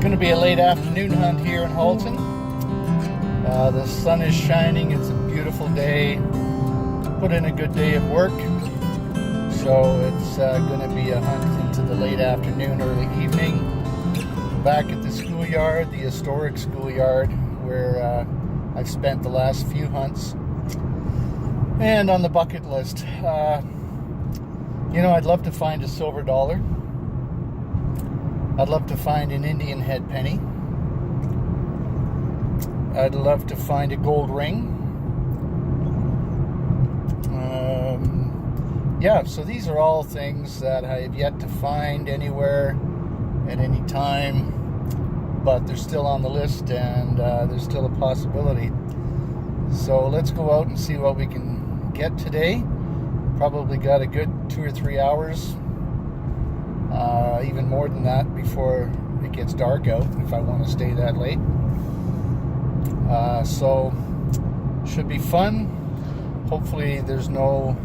going to be a late afternoon hunt here in Halton. The sun is shining. It's a beautiful day. Put in a good day of work. So it's going to be a hunt into the late afternoon, early evening. Back at the schoolyard, the historic schoolyard, where I've spent the last few hunts. And on the bucket list, I'd love to find a silver dollar. I'd love to find an Indian head penny. I'd love to find a gold ring. So these are all things that I have yet to find anywhere at any time, but they're still on the list, and there's still a possibility. So let's go out and see what we can get today. Probably got a good 2 or 3 hours, even more than that, before it gets dark out, if I want to stay that late. So should be fun. Hopefully there's no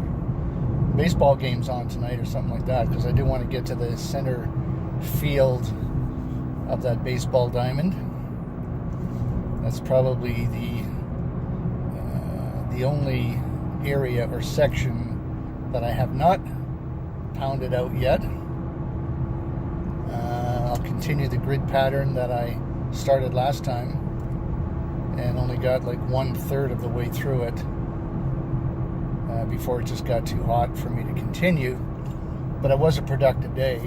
baseball games on tonight or something like that, because I do want to get to the center field of that baseball diamond. That's probably the only area or section that I have not pounded out yet. I'll continue the grid pattern that I started last time and only got like 1/3 of the way through it before it just got too hot for me to continue. But it was a productive day,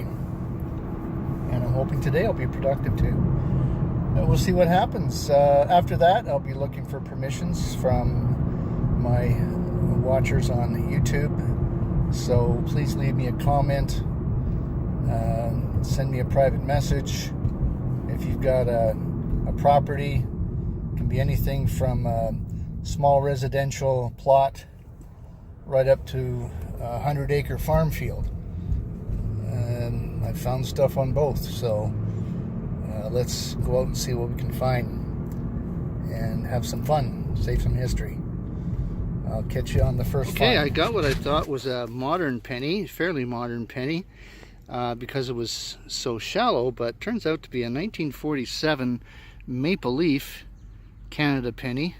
and I'm hoping today I'll be productive too. We'll see what happens. After that, I'll be looking for permissions from my watchers on YouTube. So please leave me a comment, send me a private message. If you've got a property, it can be anything from a small residential plot right up to a 100-acre farm field. And I found stuff on both, so let's go out and see what we can find and have some fun, save some history. I'll catch you on the first find. I got what I thought was a modern penny, fairly modern penny, because it was so shallow, but turns out to be a 1947 maple leaf Canada penny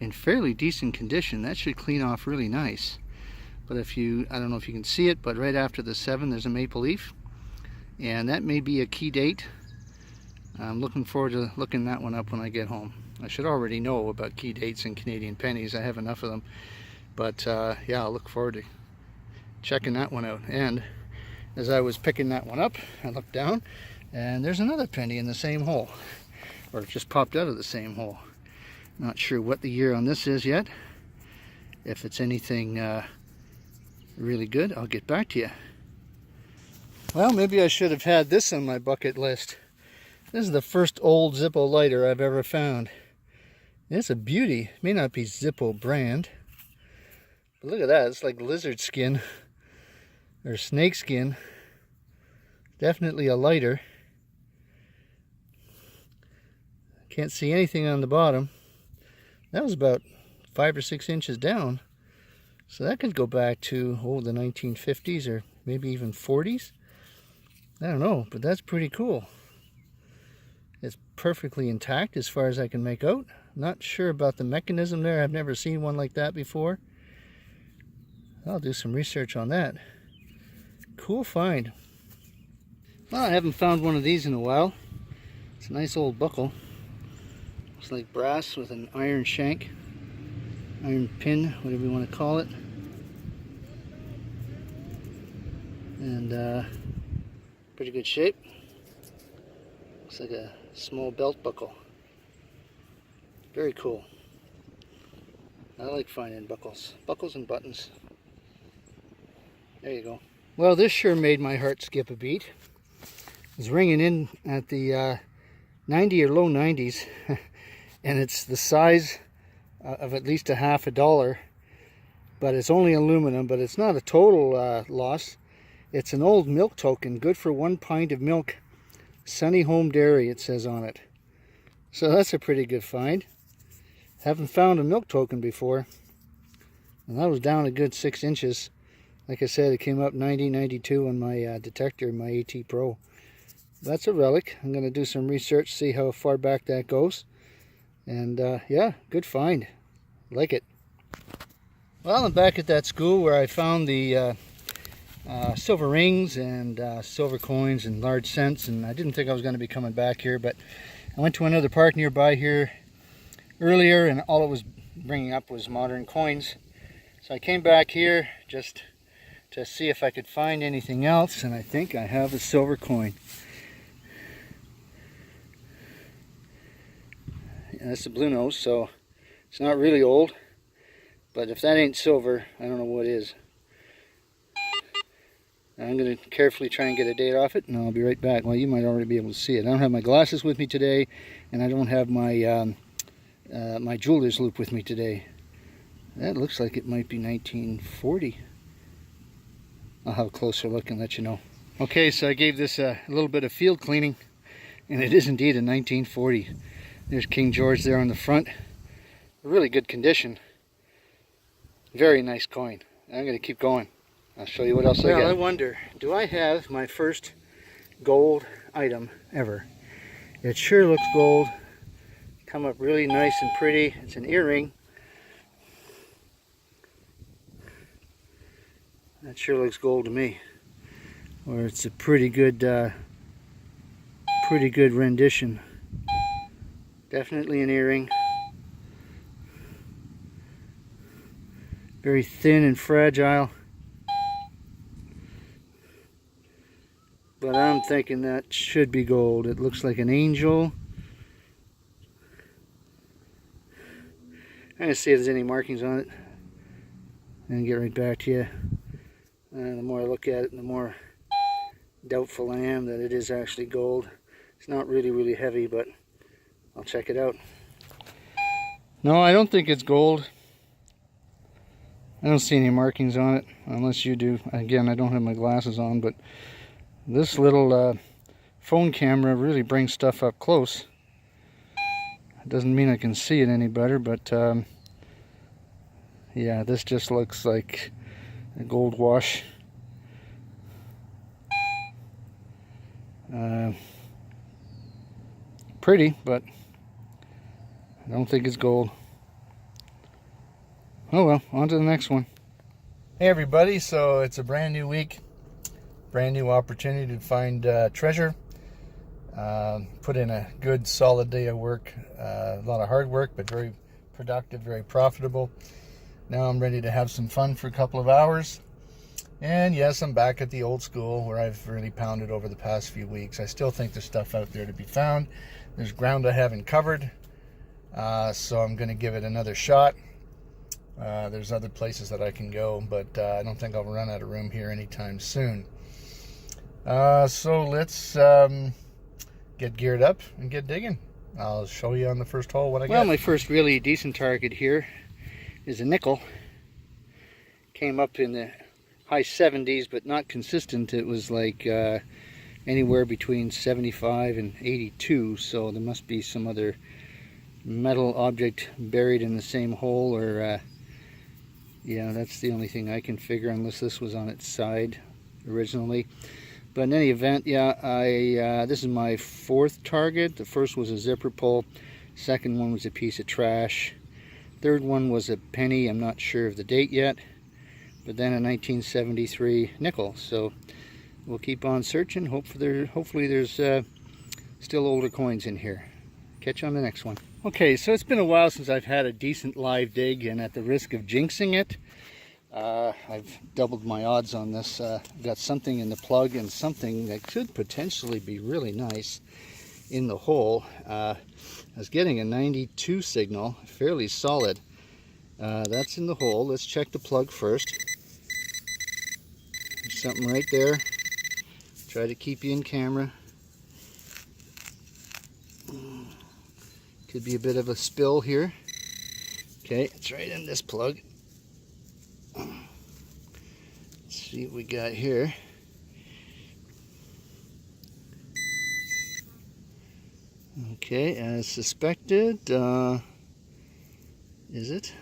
in fairly decent condition. That should clean off really nice. But I don't know if you can see it, but right after the 7 there's a maple leaf, and that may be a key date. I'm looking forward to looking that one up when I get home. I should already know about key dates in Canadian pennies. I have enough of them. But yeah, I'll look forward to checking that one out. And as I was picking that one up, I looked down, and there's another penny in the same hole, or it just popped out of the same hole. Not sure what the year on this is yet. If it's anything really good, I'll get back to you. Well, maybe I should have had this on my bucket list. This is the first old Zippo lighter I've ever found. It's a beauty. It may not be Zippo brand, but look at that. It's like lizard skin or snake skin. Definitely a lighter. Can't see anything on the bottom. That was about 5 or 6 inches down. So that could go back to, the 1950s or maybe even 40s. I don't know, but that's pretty cool. It's perfectly intact as far as I can make out. Not sure about the mechanism there. I've never seen one like that before. I'll do some research on that. Cool find. Well, I haven't found one of these in a while. It's a nice old buckle. Looks like brass with an iron shank, iron pin, whatever you want to call it. And pretty good shape. Looks like a small belt buckle. Very cool. I like finding buckles and buttons. There you go. Well, this sure made my heart skip a beat. It's ringing in at the 90 or low 90s. And it's the size of at least a $50, but it's only aluminum. But it's not a total loss. It's an old milk token, good for 1 pint of milk. Sunny Home Dairy, it says on it. So that's a pretty good find. Haven't found a milk token before, and that was down a good 6 inches. Like I said, it came up 90, 92 on my detector, my AT Pro. That's a relic. I'm going to do some research, see how far back that goes. And yeah, good find. Like it. Well, I'm back at that school where I found the silver rings and silver coins and large cents, and I didn't think I was going to be coming back here, but I went to another park nearby here earlier, and all it was bringing up was modern coins. So I came back here just to see if I could find anything else, and I think I have a silver coin. And that's the blue nose, so it's not really old, but if that ain't silver, I don't know what is. I'm going to carefully try and get a date off it, and I'll be right back. Well, you might already be able to see it. I don't have my glasses with me today, and I don't have my my jeweler's loupe with me today. That looks like it might be 1940. I'll have a closer look and let you know. Okay, so I gave this a little bit of field cleaning, and it is indeed a 1940. There's King George there on the front. Really good condition. Very nice coin. I'm going to keep going. I'll show you what else I got. I wonder, do I have my first gold item ever? It sure looks gold. Come up really nice and pretty. It's an earring. That sure looks gold to me. Or it's a pretty good rendition. Definitely an earring. Very thin and fragile. But I'm thinking that should be gold. It looks like an angel. I'm going to see if there's any markings on it and get right back to you. The more I look at it, the more doubtful I am that it is actually gold. It's not really heavy, but I'll check it out. No, I don't think it's gold. I don't see any markings on it, unless you do. Again, I don't have my glasses on, but this little phone camera really brings stuff up close. It doesn't mean I can see it any better, but yeah, this just looks like a gold wash. Pretty, but I don't think it's gold. Oh well, on to the next one. Hey everybody, so it's a brand new week. Brand new opportunity to find treasure. Put in a good solid day of work. A lot of hard work, but very productive, very profitable. Now I'm ready to have some fun for a couple of hours. And yes, I'm back at the old school where I've really pounded over the past few weeks. I still think there's stuff out there to be found. There's ground I haven't covered. So I'm going to give it another shot. There's other places that I can go, but I don't think I'll run out of room here anytime soon. So let's get geared up and get digging. I'll show you on the first hole what I got. Well, my first really decent target here is a nickel. Came up in the high 70s, but not consistent. It was like anywhere between 75 and 82, so there must be some other metal object buried in the same hole, or yeah, that's the only thing I can figure, unless this was on its side originally. But in any event, yeah, this is my fourth target. The first was a zipper pull. Second one was a piece of trash. Third one was a penny. I'm not sure of the date yet. But then a 1973 nickel. So we'll keep on searching. Hopefully there's still older coins in here. Catch you on the next one. Okay, so it's been a while since I've had a decent live dig, and at the risk of jinxing it, I've doubled my odds on this. Got something in the plug and something that could potentially be really nice in the hole. I was getting a 92 signal, fairly solid. That's in the hole. Let's check the plug first. There's something right there. Try to keep you in camera. Could be a bit of a spill here. Okay, it's right in this plug. Let's see what we got here. Okay, as suspected, is it?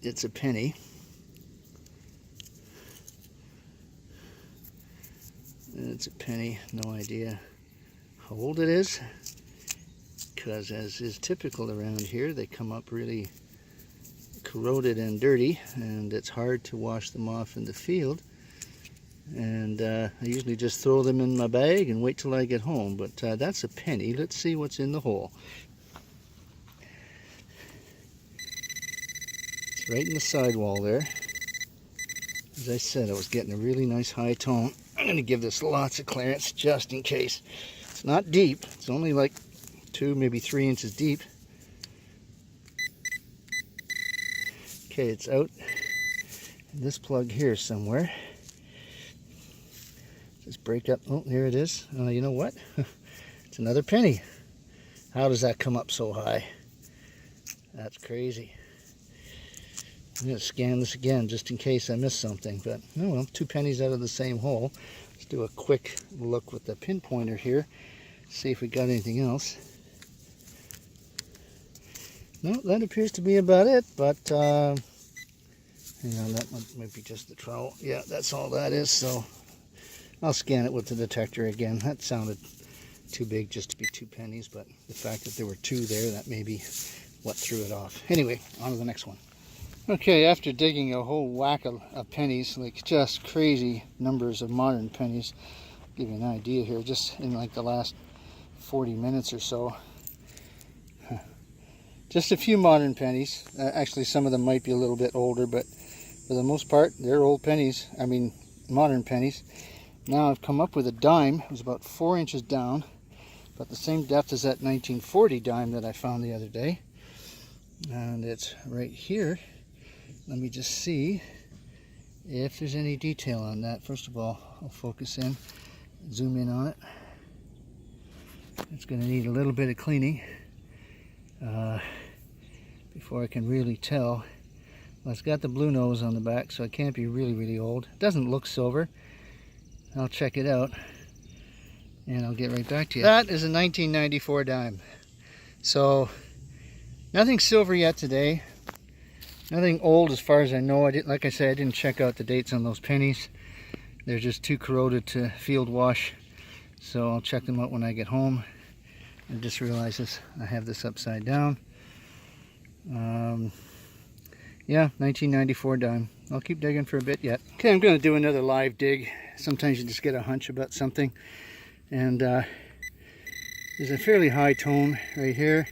It's a penny. It's a penny. No idea how old it is, because as is typical around here, they come up really corroded and dirty, and it's hard to wash them off in the field. And I usually just throw them in my bag and wait till I get home. But that's a penny. Let's see what's in the hole. It's right in the sidewall there. As I said, I was getting a really nice high tone. I'm going to give this lots of clearance just in case. It's not deep. It's only like 2, maybe 3 inches deep. Okay, it's out in this plug here somewhere. Just break up. Oh, there it is. You know what? It's another penny. How does that come up so high? That's crazy. I'm going to scan this again just in case I miss something. But, oh well, 2 pennies out of the same hole. Let's do a quick look with the pinpointer here. See if we got anything else. No, that appears to be about it. But, hang on, that might be just the trowel. Yeah, that's all that is. So I'll scan it with the detector again. That sounded too big just to be 2 pennies, but the fact that there were 2 there, that may be what threw it off. Anyway, on to the next one. Okay, after digging a whole whack of pennies, like just crazy numbers of modern pennies, I'll give you an idea here, just in like the last 40 minutes or so. Just a few modern pennies. Actually, some of them might be a little bit older, but for the most part, they're old pennies. I mean, modern pennies. Now I've come up with a dime. It was about 4 inches down, about the same depth as that 1940 dime that I found the other day. And it's right here. Let me just see if there's any detail on that. First of all, I'll focus in, zoom in on it. It's going to need a little bit of cleaning before I can really tell. Well, it's got the blue nose on the back, so it can't be really, really old. It doesn't look silver. I'll check it out and I'll get right back to you. That is a 1994 dime. So nothing silver yet today. Nothing old as far as I know. Like I said, I didn't check out the dates on those pennies. They're just too corroded to field wash. So I'll check them out when I get home. I just realized I have this upside down. Yeah, 1994 dime. I'll keep digging for a bit yet. Okay, I'm going to do another live dig. Sometimes you just get a hunch about something. And there's a fairly high tone right here.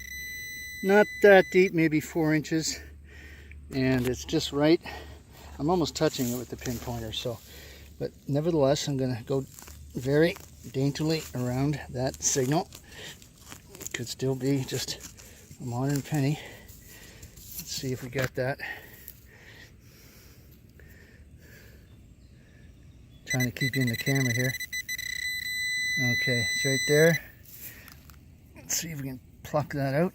Not that deep, maybe 4 inches. And it's just right. I'm almost touching it with the pinpointer. But nevertheless, I'm going to go very daintily around that signal. It could still be just a modern penny. Let's see if we got that. Trying to keep you in the camera here. Okay, it's right there. Let's see if we can pluck that out.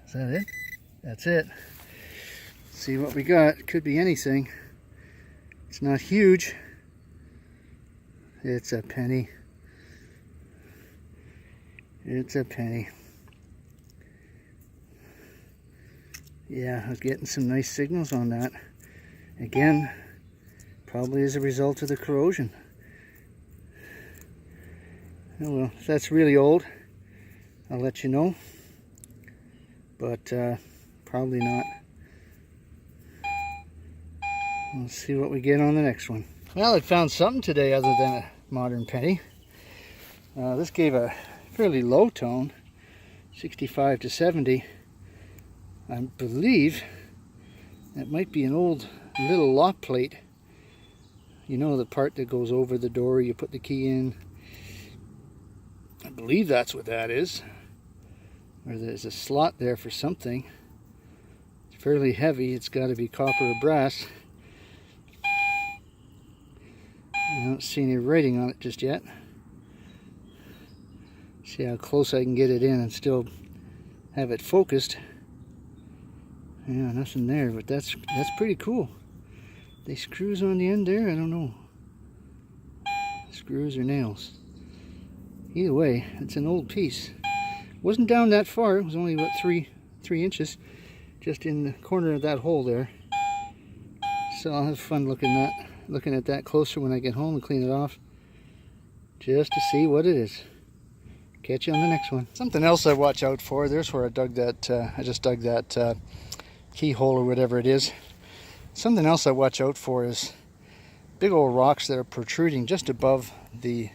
Is that it? That's it. Let's see what we got. It could be anything. It's not huge. It's a penny. It's a penny. Yeah, I was getting some nice signals on that. Again, probably as a result of the corrosion. Oh well, if that's really old, I'll let you know. But probably not. Let's see what we get on the next one. Well, I found something today other than a modern penny. This gave a fairly low tone, 65 to 70. I believe that might be an old little lock plate. You know, the part that goes over the door, you put the key in. I believe that's what that is. Or there's a slot there for something. It's fairly heavy. It's got to be copper or brass. I don't see any writing on it just yet. See how close I can get it in and still have it focused. Yeah, nothing there, but that's pretty cool. They screws on the end there? I don't know. Screws or nails. Either way, it's an old piece. Wasn't down that far. It was only about 3 inches, just in the corner of that hole there. So I'll have fun looking at that closer when I get home and clean it off. just to see what it is. Catch you on the next one. Something else I watch out for. There's where I dug that. I just dug that keyhole or whatever it is. Something else I watch out for is big old rocks that are protruding just above the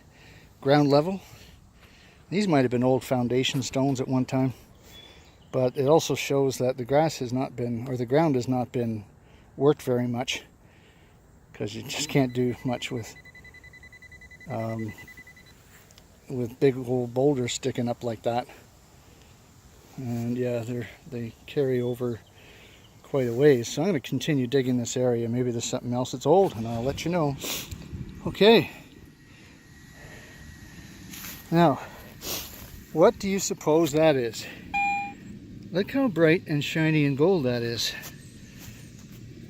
ground level. These might have been old foundation stones at one time, but it also shows that the grass has not been, or the ground has not been worked very much, because you just can't do much with big old boulders sticking up like that. And yeah, they carry over quite a ways. So I'm going to continue digging this area. Maybe there's something else that's old, and I'll let you know. Okay. Now, what do you suppose that is? Look how bright and shiny and gold that is.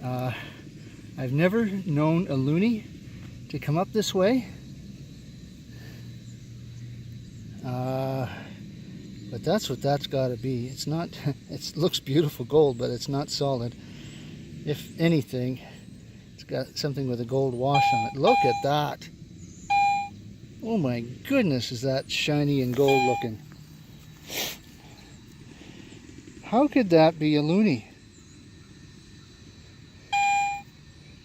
I've never known a loonie to come up this way. But that's what that's got to be. It's not, it looks beautiful gold, but it's not solid. If anything, it's got something with a gold wash on it. Look at that. Oh my goodness, is that shiny and gold looking. How could that be a loonie?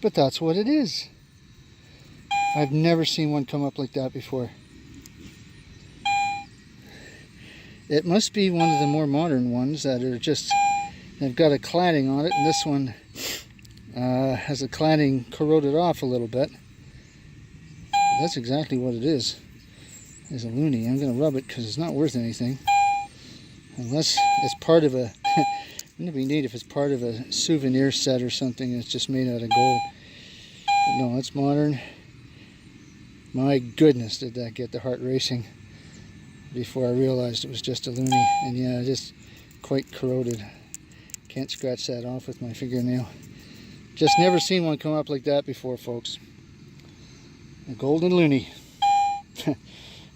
But that's what it is. I've never seen one come up like that before. It must be one of the more modern ones that are just, they've got a cladding on it, and this one has a cladding corroded off a little bit. But that's exactly what it is a loonie. I'm going to rub it because it's not worth anything. Unless it's part of a, wouldn't it be neat if it's part of a souvenir set or something and it's just made out of gold. But no, it's modern. My goodness, did that get the heart racing before I realized it was just a loonie. And yeah, it is quite corroded. Can't scratch that off with my fingernail. Just never seen one come up like that before, folks. A golden loonie.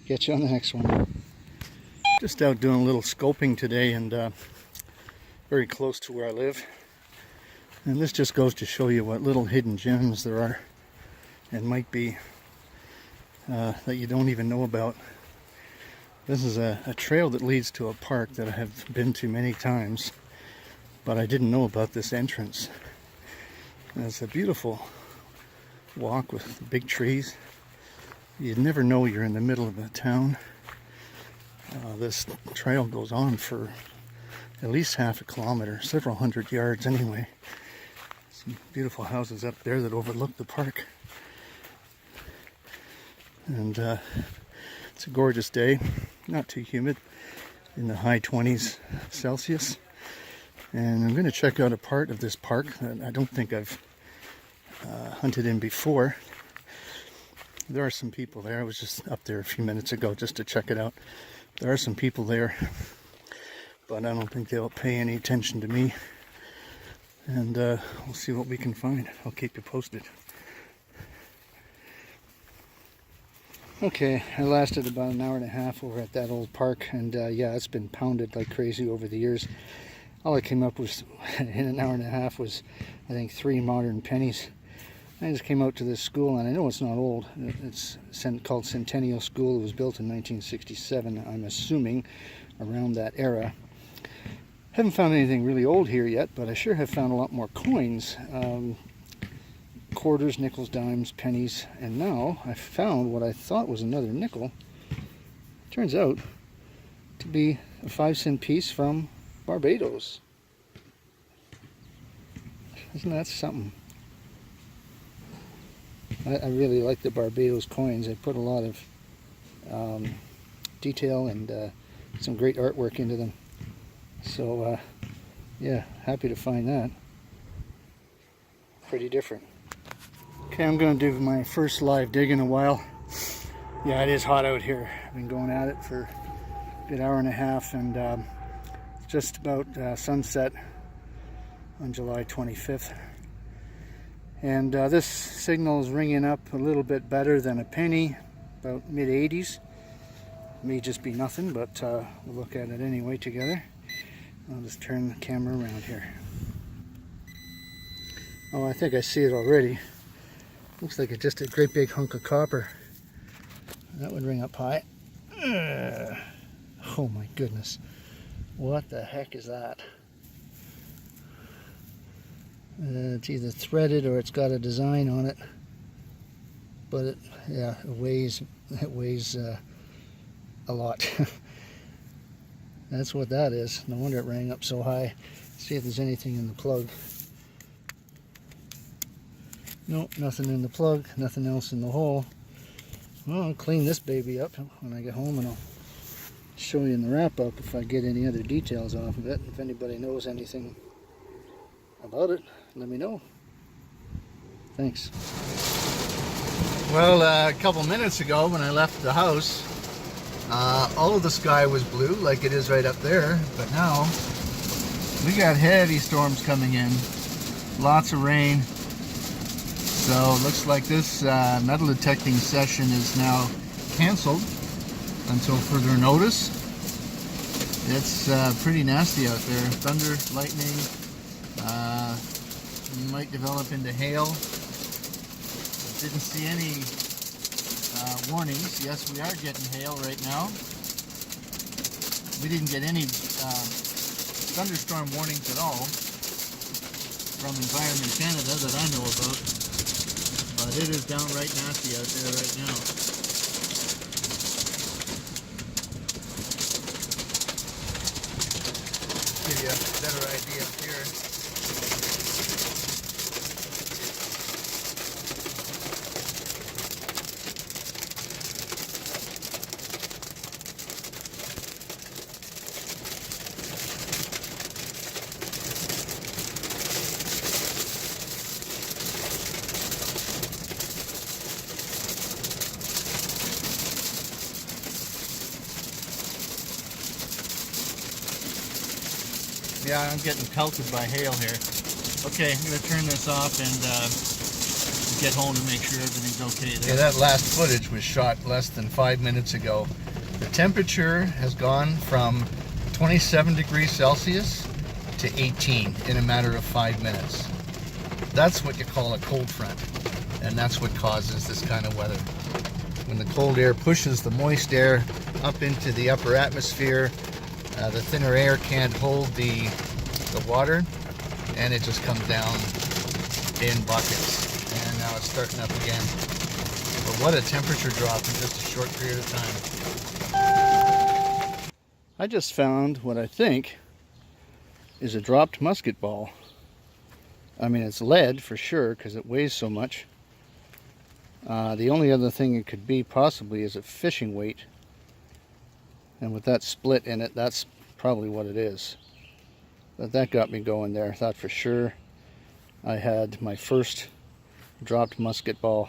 Get you on the next one. Just out doing a little scoping today, and very close to where I live. And this just goes to show you what little hidden gems there are and might be that you don't even know about. This is a trail that leads to a park that I have been to many times, but I didn't know about this entrance. And it's a beautiful walk with big trees. You'd never know you're in the middle of a town. This trail goes on for at least half a kilometer, several hundred yards anyway. Some beautiful houses up there that overlook the park. And it's a gorgeous day, not too humid, in the high 20s Celsius. And I'm going to check out a part of this park that I don't think I've hunted in before. There are some people there. I was just up there a few minutes ago just to check it out. There are some people there, but I don't think they'll pay any attention to me. And we'll see what we can find. I'll keep you posted. Okay, I lasted about an hour and a half over at that old park, and yeah, it's been pounded like crazy over the years. All I came up with in an hour and a half was, I think, 3 modern pennies. I just came out to this school, and I know it's not old. It's called Centennial School. It was built in 1967, I'm assuming, around that era. Haven't found anything really old here yet, but I sure have found a lot more coins. Quarters, nickels, dimes, pennies, and now I found what I thought was another nickel. Turns out to be a 5-cent piece from Barbados. Isn't that something? I really like the Barbados coins. They put a lot of detail and some great artwork into them. So yeah, happy to find that. Pretty different. Okay, I'm going to do my first live dig in a while. Yeah, it is hot out here. I've been going at it for a good hour and a half, and just about sunset on July 25th. And this signal is ringing up a little bit better than a penny, about mid-80s. May just be nothing, but we'll look at it anyway together. I'll just turn the camera around here. Oh, I think I see it already. Looks like it's just a great big hunk of copper. That would ring up high. Oh my goodness. What the heck is that? It's either threaded or it's got a design on it. But it weighs a lot. That's what that is. No wonder it rang up so high. Let's see if there's anything in the plug. Nope, nothing in the plug, nothing else in the hole. Well, I'll clean this baby up when I get home, and I'll show you in the wrap-up if I get any other details off of it. If anybody knows anything about it, let me know. Thanks. Well, a couple minutes ago when I left the house, all of the sky was blue like it is right up there, but now we got heavy storms coming in, lots of rain. So it looks like this metal detecting session is now canceled until further notice. It's pretty nasty out there. Thunder, lightning, might develop into hail. Didn't see any warnings. Yes, we are getting hail right now. We didn't get any thunderstorm warnings at all from Environment Canada that I know about. But it is downright nasty out there right now. Give you a better idea up here. Yeah, I'm getting pelted by hail here. Okay, I'm going to turn this off and get home to make sure everything's okay there. Yeah, that last footage was shot less than 5 minutes ago. The temperature has gone from 27 degrees Celsius to 18 in a matter of 5 minutes. That's what you call a cold front, and that's what causes this kind of weather. When the cold air pushes the moist air up into the upper atmosphere, the thinner air can't hold the water, and it just comes down in buckets. And now it's starting up again. But what a temperature drop in just a short period of time. I just found what I think is a dropped musket ball. I mean, it's lead for sure because it weighs so much. The only other thing it could be possibly is a fishing weight. And with that split in it, that's probably what it is. But that got me going there. I thought for sure I had my first dropped musket ball.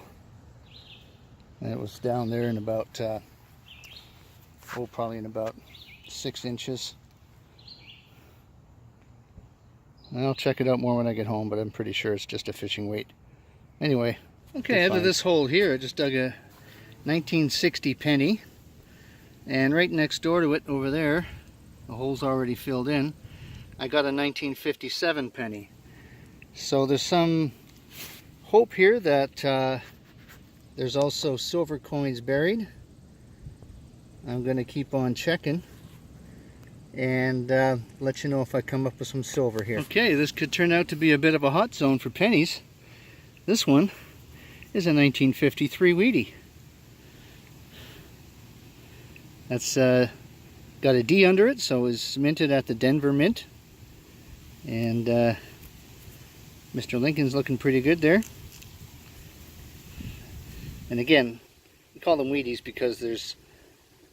And it was down there in about, probably in about 6 inches. And I'll check it out more when I get home, but I'm pretty sure it's just a fishing weight. Anyway, okay, out of this hole here, I just dug a 1960 penny. And right next door to it, over there, the hole's already filled in, I got a 1957 penny. So there's some hope here that there's also silver coins buried. I'm going to keep on checking and let you know if I come up with some silver here. Okay, this could turn out to be a bit of a hot zone for pennies. This one is a 1953 Wheatie. That's got a D under it, so it was minted at the Denver Mint. And Mr. Lincoln's looking pretty good there. And again, we call them Wheaties because there's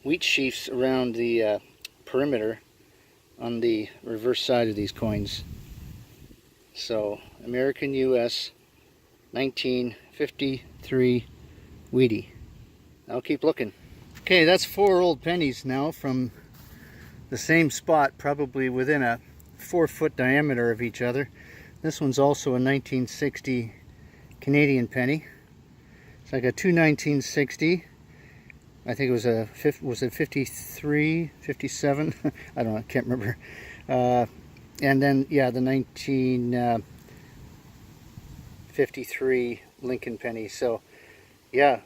wheat sheaths around the perimeter on the reverse side of these coins. So, American US 1953 Wheatie. I'll keep looking. Okay, that's 4 old pennies now from the same spot, probably within a 4-foot diameter of each other. This one's also a 1960 Canadian penny. So I got 2 1960. I think it was a, was it 53, 57? I don't know, I can't remember. And then, yeah, the 1953 Lincoln penny. So, yeah,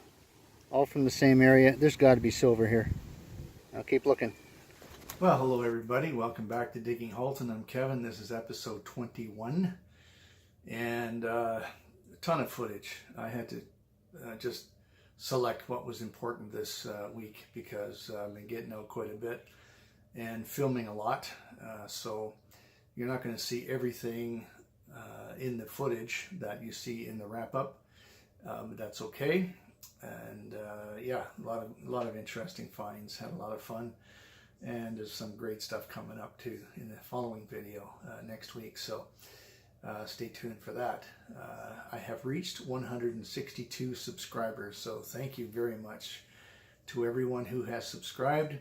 all from the same area. There's got to be silver here. I'll keep looking. Well, hello everybody. Welcome back to Digging Halton. I'm Kevin. This is episode 21. And a ton of footage. I had to just select what was important this week because I've been getting out quite a bit and filming a lot. So you're not going to see everything in the footage that you see in the wrap-up. But that's okay. And yeah, a lot of interesting finds. Had a lot of fun. And there's some great stuff coming up too in the following video next week. So stay tuned for that. I have reached 162 subscribers. So thank you very much to everyone who has subscribed.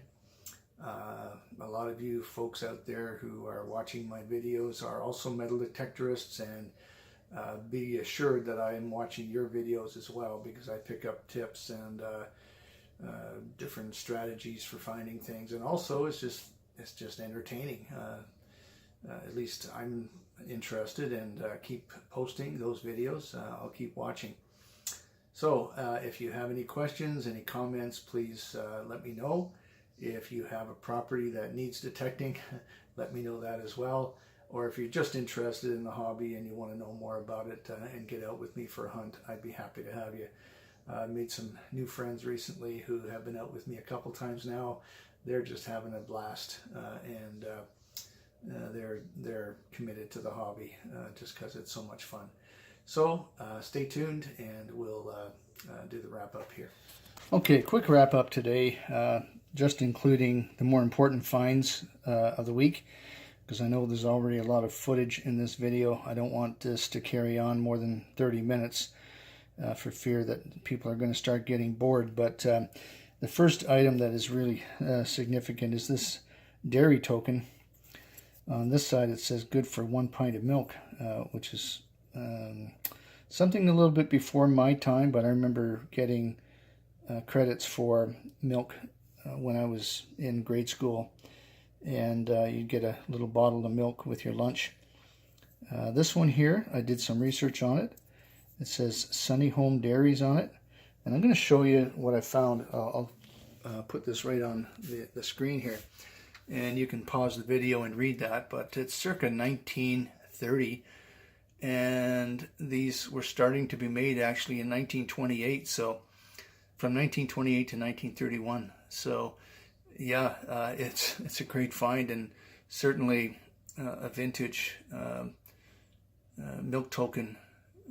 A lot of you folks out there who are watching my videos are also metal detectorists, and be assured that I am watching your videos as well, because I pick up tips and different strategies for finding things, and also it's just entertaining. At least I'm interested, and keep posting those videos. I'll keep watching. So if you have any questions, any comments, please let me know. If you have a property that needs detecting, let me know that as well. Or if you're just interested in the hobby and you want to know more about it and get out with me for a hunt, I'd be happy to have you. Made some new friends recently who have been out with me a couple times now. They're just having a blast, and they're committed to the hobby just because it's so much fun. So stay tuned, and we'll do the wrap up here. Okay, quick wrap up today, just including the more important finds of the week, because I know there's already a lot of footage in this video. I don't want this to carry on more than 30 minutes for fear that people are going to start getting bored. But the first item that is really significant is this dairy token. On this side it says good for 1 pint of milk, which is something a little bit before my time, but I remember getting credits for milk when I was in grade school. And you'd get a little bottle of milk with your lunch. This one here, I did some research on it. It says Sunny Home Dairies on it. And I'm going to show you what I found. I'll put this right on the screen here. And you can pause the video and read that. But it's circa 1930. And these were starting to be made actually in 1928. So from 1928 to 1931. So yeah, it's a great find, and certainly a vintage milk token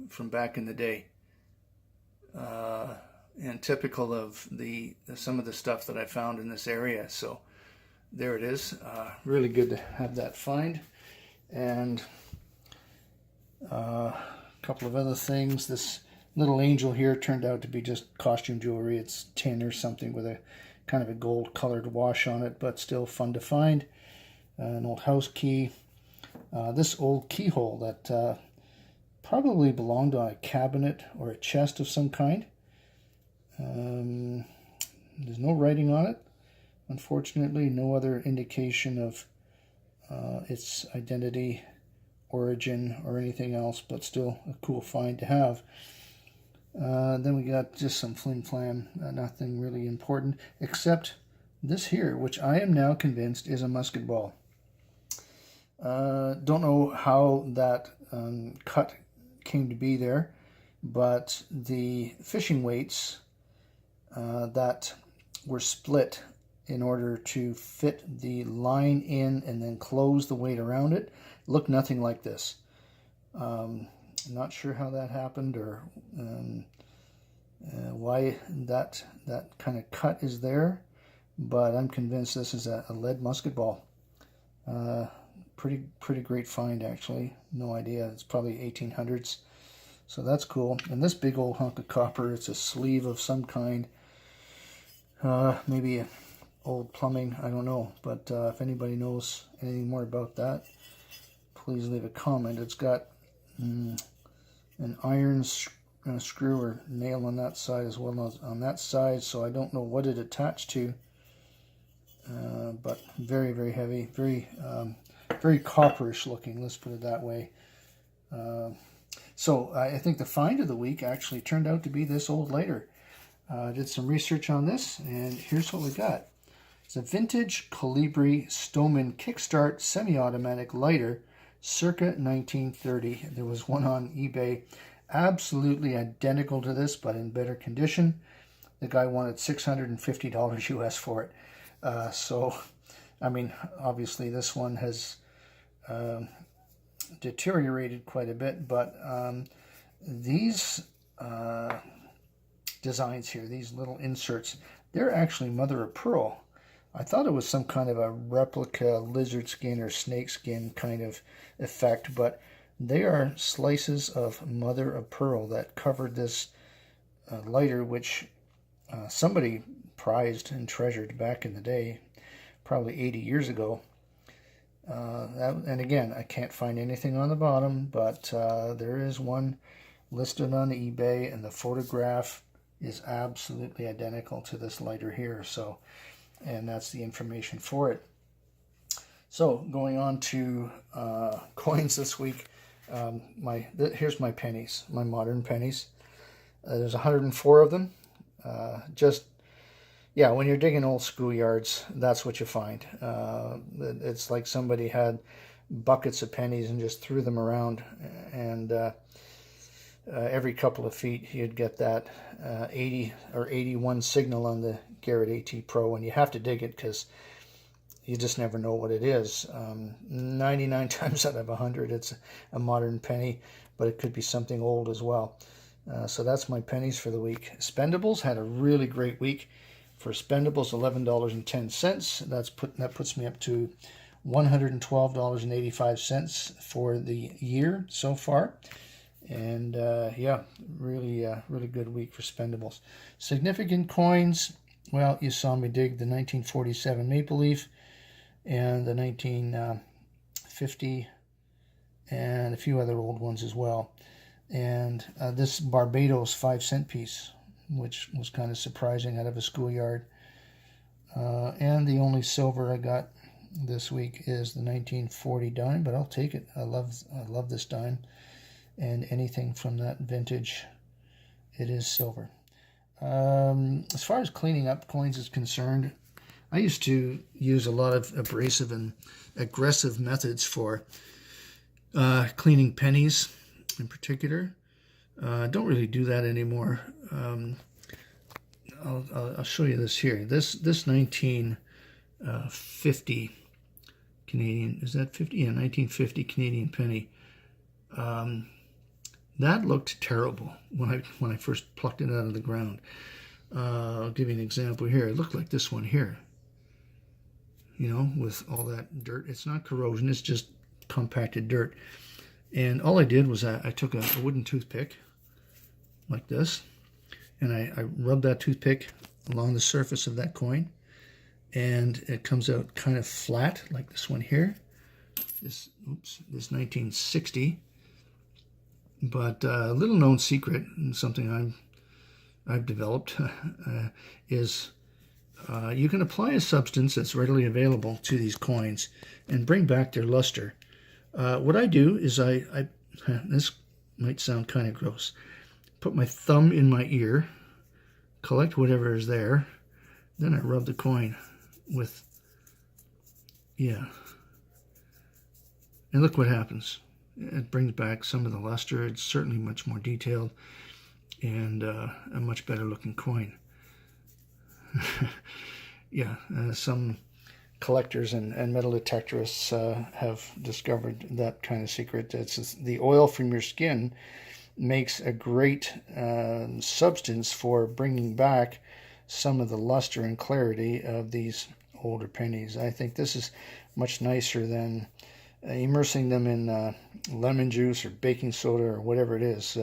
from back in the day, and typical of some of the stuff that I found in this area. So there it is. Really good to have that find. And a couple of other things. This little angel here turned out to be just costume jewelry. It's tin or something with a kind of a gold colored wash on it, but still fun to find. An old house key. This old keyhole that probably belonged on a cabinet or a chest of some kind. There's no writing on it, unfortunately. No other indication of its identity, origin, or anything else, but still a cool find to have. Then we got just some flim-flam, nothing really important, except this here, which I am now convinced is a musket ball. Don't know how that cut came to be there, but the fishing weights that were split in order to fit the line in and then close the weight around it look nothing like this. I'm not sure how that happened, or why that kind of cut is there, but I'm convinced this is a lead musket ball. Pretty great find, actually. No idea. It's probably 1800s, so that's cool. And this big old hunk of copper, it's a sleeve of some kind. Maybe old plumbing, I don't know. But if anybody knows anything more about that, please leave a comment. It's got an iron screw or nail on that side as well as on that side, so I don't know what it attached to, but very, very heavy, very copperish looking, let's put it that way. So I think the find of the week actually turned out to be this old lighter. Did some research on this, and here's what we got. It's a vintage Colibri Stoneman Kickstart semi-automatic lighter circa 1930. There was one on eBay absolutely identical to this, but in better condition. The guy wanted $650 US for it. So, I mean, obviously this one has deteriorated quite a bit, but these designs here, these little inserts, they're actually mother of pearl. I thought it was some kind of a replica lizard skin or snake skin kind of effect, but they are slices of mother of pearl that covered this lighter, which somebody prized and treasured back in the day, probably 80 years ago. And again, I can't find anything on the bottom, but there is one listed on eBay, and the photograph is absolutely identical to this lighter here. So, and that's the information for it. So going on to coins this week. Here's my pennies, my modern pennies. There's 104 of them. Yeah, when you're digging old schoolyards, that's what you find. It's like somebody had buckets of pennies and just threw them around, and every couple of feet you'd get that 80 or 81 signal on the Garrett AT Pro, and you have to dig it because you just never know what it is. 99 times out of 100 it's a modern penny, but it could be something old as well. So that's my pennies for the week. Spendables had a really great week. For Spendables, $11.10. That puts me up to $112.85 for the year so far. And yeah, really good week for Spendables. Significant coins. Well, you saw me dig the 1947 Maple Leaf and the 1950 and a few other old ones as well. And this Barbados 5-cent piece, which was kind of surprising out of a schoolyard. And the only silver I got this week is the 1940 dime, but I'll take it. I love this dime, and anything from that vintage, it is silver. As far as cleaning up coins is concerned, I used to use a lot of abrasive and aggressive methods for cleaning pennies in particular. Don't really do that anymore. I'll show you this here. This 1950 Canadian, is that 50? Yeah, 1950 Canadian penny. That looked terrible when I first plucked it out of the ground. I'll give you an example here. It looked like this one here. You know, with all that dirt. It's not corrosion, it's just compacted dirt. And all I did was I took a wooden toothpick like this, and I rubbed that toothpick along the surface of that coin, and it comes out kind of flat like this one here. This 1960. But a little known secret, and something I've developed, is you can apply a substance that's readily available to these coins and bring back their luster. What I do is this might sound kind of gross, put my thumb in my ear, collect whatever is there, then I rub the coin with, yeah, and look what happens. It brings back some of the luster. It's certainly much more detailed and a much better looking coin. Yeah, some collectors and metal detectorists have discovered that kind of secret. It's the oil from your skin makes a great substance for bringing back some of the luster and clarity of these older pennies. I think this is much nicer than immersing them in lemon juice or baking soda or whatever it is.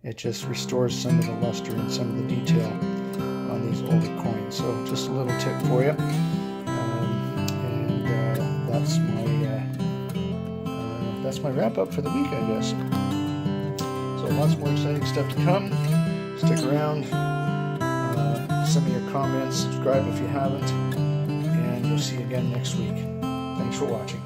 It just restores some of the luster and some of the detail on these older coins. So just a little tip for you. That's my wrap up for the week, I guess. So lots more exciting stuff to come. Stick around. Send me your comments. Subscribe if you haven't. And we'll see you again next week. Thanks for watching.